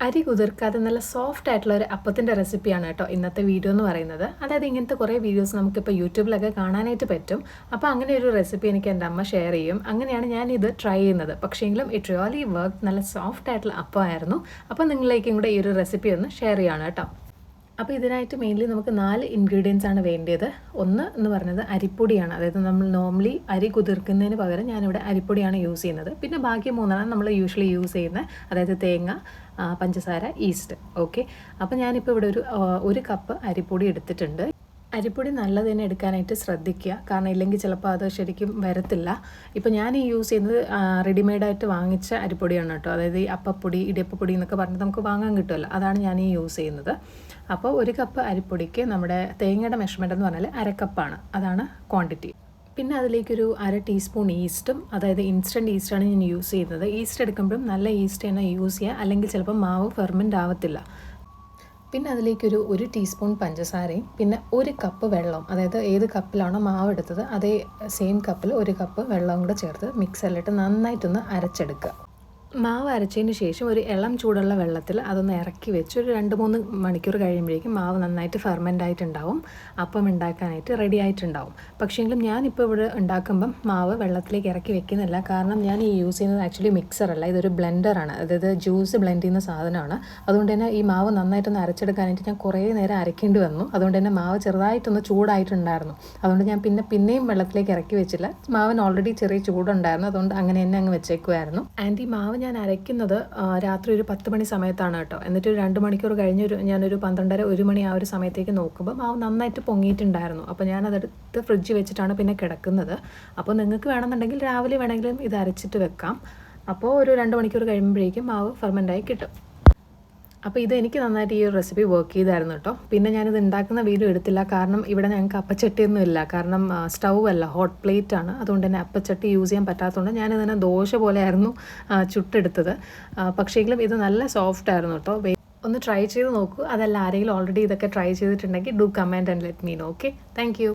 അരി കുതിർക്കാതെ നല്ല സോഫ്റ്റ് ആയിട്ടുള്ള ഒരു അപ്പത്തിൻ്റെ റെസിപ്പിയാണ് കേട്ടോ ഇന്നത്തെ വീഡിയോ എന്ന് പറയുന്നത്. അതായത് ഇങ്ങനത്തെ കുറേ വീഡിയോസ് നമുക്കിപ്പോൾ യൂട്യൂബിലൊക്കെ കാണാനായിട്ട് പറ്റും. അപ്പോൾ അങ്ങനെ ഒരു റെസിപ്പി എനിക്ക് എൻ്റെ അമ്മ ഷെയർ ചെയ്യും. അങ്ങനെയാണ് ഞാനിത് ട്രൈ ചെയ്യുന്നത്. പക്ഷേങ്കിലും ഇറ്റ് റിയലി വർക്ക്. നല്ല സോഫ്റ്റ് ആയിട്ടുള്ള അപ്പമായിരുന്നു. അപ്പോൾ നിങ്ങളിലേക്കും കൂടെ ഈ ഒരു റെസിപ്പി ഒന്ന് ഷെയർ ചെയ്യാണ് കേട്ടോ. അപ്പോൾ ഇതിനായിട്ട് മെയിൻലി നമുക്ക് 4 ഇൻഗ്രീഡിയൻസ് ആണ് വേണ്ടത്. ഒന്ന് എന്ന് പറയുന്നത് അരിപ്പൊടിയാണ്. അതായത് നമ്മൾ നോർമലി അരി കുതിർക്കുന്നതിന് പകരം ഞാനിവിടെ അരിപ്പൊടിയാണ് യൂസ് ചെയ്യുന്നത്. പിന്നെ ബാക്കി 3 നമ്മൾ യൂഷ്വലി യൂസ് ചെയ്യുന്നത്, അതായത് തേങ്ങ, പഞ്ചസാര, ഈസ്റ്റ്. ഓക്കെ, അപ്പോൾ ഞാനിപ്പോൾ ഇവിടെ ഒരു കപ്പ് അരിപ്പൊടി എടുത്തിട്ടുണ്ട്. അരിപ്പൊടി നല്ലത് തന്നെ എടുക്കാനായിട്ട് ശ്രദ്ധിക്കുക, കാരണം ഇല്ലെങ്കിൽ ചിലപ്പോൾ അത് ശരിക്കും വരത്തില്ല. ഇപ്പോൾ ഞാൻ ഈ യൂസ് ചെയ്യുന്നത് റെഡിമെയ്ഡായിട്ട് വാങ്ങിച്ച അരിപ്പൊടിയാണ് കേട്ടോ. അതായത് ഈ അപ്പപ്പൊടി, ഇടിയപ്പപ്പൊടി എന്നൊക്കെ പറഞ്ഞ് നമുക്ക് വാങ്ങാൻ കിട്ടുമല്ലോ, അതാണ് ഞാൻ ഈ യൂസ് ചെയ്യുന്നത്. അപ്പോൾ ഒരു കപ്പ് അരിപ്പൊടിക്ക് നമ്മുടെ തേങ്ങയുടെ മെഷർമെൻറ്റ് എന്ന് പറഞ്ഞാൽ അരക്കപ്പാണ്, അതാണ് ക്വാണ്ടിറ്റി. പിന്നെ അതിലേക്കൊരു 1/2 ടീസ്പൂൺ ഈസ്റ്റും, അതായത് ഇൻസ്റ്റൻറ്റ് ഈസ്റ്റാണ് ഞാൻ യൂസ് ചെയ്യുന്നത്. ഈസ്റ്റ് എടുക്കുമ്പോഴും നല്ല ഈസ്റ്റ് തന്നെ യൂസ് ചെയ്യുക, അല്ലെങ്കിൽ ചിലപ്പോൾ മാവ് ഫെർമെൻ്റ് ആവത്തില്ല. പിന്നെ അതിലേക്കൊരു 1 ടീസ്പൂൺ പഞ്ചസാരയും പിന്നെ 1 കപ്പ് വെള്ളം, അതായത് ഏത് കപ്പിലാണോ മാവ് എടുത്തത് അതേ സെയിം കപ്പിൽ 1 കപ്പ് വെള്ളം കൂടെ ചേർത്ത് മിക്സറിലിട്ട് നന്നായിട്ടൊന്ന് അരച്ചെടുക്കുക. മാവ് അരച്ചതിന് ശേഷം ഒരു ഇളം ചൂടുള്ള വെള്ളത്തിൽ അതൊന്ന് ഇറക്കി വെച്ച് ഒരു 2-3 മണിക്കൂർ കഴിയുമ്പോഴേക്കും മാവ് നന്നായിട്ട് ഫെർമെൻ്റ് ആയിട്ടുണ്ടാവും, അപ്പം ഉണ്ടാക്കാനായിട്ട് റെഡി ആയിട്ടുണ്ടാവും. പക്ഷേങ്കിലും ഞാനിപ്പോൾ ഇവിടെ ഉണ്ടാക്കുമ്പം മാവ് വെള്ളത്തിലേക്ക് ഇറക്കി വെക്കുന്നില്ല, കാരണം ഞാൻ ഈ യൂസ് ചെയ്യുന്നത് ആക്ച്വലി മിക്സറല്ല, ഇതൊരു ബ്ലെൻഡറാണ്. അതായത് ജ്യൂസ് ബ്ലെൻഡ് ചെയ്യുന്ന സാധനമാണ്. അതുകൊണ്ട് തന്നെ ഈ മാവ് നന്നായിട്ടൊന്ന് അരച്ചെടുക്കാനായിട്ട് ഞാൻ കുറേ നേരം അരയ്ക്കേണ്ടി വന്നു. അതുകൊണ്ട് തന്നെ മാവ് ചെറുതായിട്ടൊന്ന് ചൂടായിട്ടുണ്ടായിരുന്നു. അതുകൊണ്ട് ഞാൻ പിന്നെയും വെള്ളത്തിലേക്ക് ഇറക്കി വെച്ചില്ല. മാവിന് ഓൾറെഡി ചെറിയ ചൂടുണ്ടായിരുന്നു, അതുകൊണ്ട് അങ്ങനെ തന്നെ അങ്ങ് വെച്ചേക്കുമായിരുന്നു. ആൻഡ് ഈ മാവ് ഞാൻ അരയ്ക്കുന്നത് രാത്രി ഒരു 10 മണി സമയത്താണ് കേട്ടോ. എന്നിട്ട് ഒരു 2 മണിക്കൂർ കഴിഞ്ഞ് ഞാനൊരു 12:30-1 മണി ആ ഒരു സമയത്തേക്ക് നോക്കുമ്പോൾ മാവ് നന്നായിട്ട് പൊങ്ങിയിട്ടുണ്ടായിരുന്നു. അപ്പോൾ ഞാനതെടുത്ത് ഫ്രിഡ്ജ് വെച്ചിട്ടാണ് പിന്നെ കിടക്കുന്നത്. അപ്പോൾ നിങ്ങൾക്ക് വേണമെന്നുണ്ടെങ്കിൽ രാവിലെ വേണമെങ്കിലും ഇത് അരച്ചിട്ട് വെക്കാം. അപ്പോൾ ഒരു 2 മണിക്കൂർ കഴിയുമ്പോഴേക്കും മാവ് ഫെർമെൻ്റായി കിട്ടും. അപ്പോൾ ഇത് എനിക്ക് നന്നായിട്ട് ഈ ഒരു റെസിപ്പി വർക്ക് ചെയ്തായിരുന്നു കേട്ടോ. പിന്നെ ഞാനിത് ഉണ്ടാക്കുന്ന വീഡിയോ എടുത്തില്ല, കാരണം ഇവിടെ ഞങ്ങൾക്ക് അപ്പച്ചട്ടിയൊന്നും ഇല്ല. കാരണം സ്റ്റൗ അല്ല, ഹോട്ട് പ്ലേറ്റ് ആണ്. അതുകൊണ്ട് തന്നെ അപ്പച്ചട്ടി യൂസ് ചെയ്യാൻ പറ്റാത്തതുകൊണ്ട് ഞാനിതിനെ ദോശ പോലെയായിരുന്നു ചുട്ടെടുത്തത്. പക്ഷേങ്കിലും ഇത് നല്ല സോഫ്റ്റ് ആയിരുന്നു കേട്ടോ. ഒന്ന് ട്രൈ ചെയ്ത് നോക്കൂ. അതല്ല ആരെങ്കിലും ഓൾറെഡി ഇതൊക്കെ ട്രൈ ചെയ്തിട്ടുണ്ടെങ്കിൽ do comment and let me know. Okay, thank U.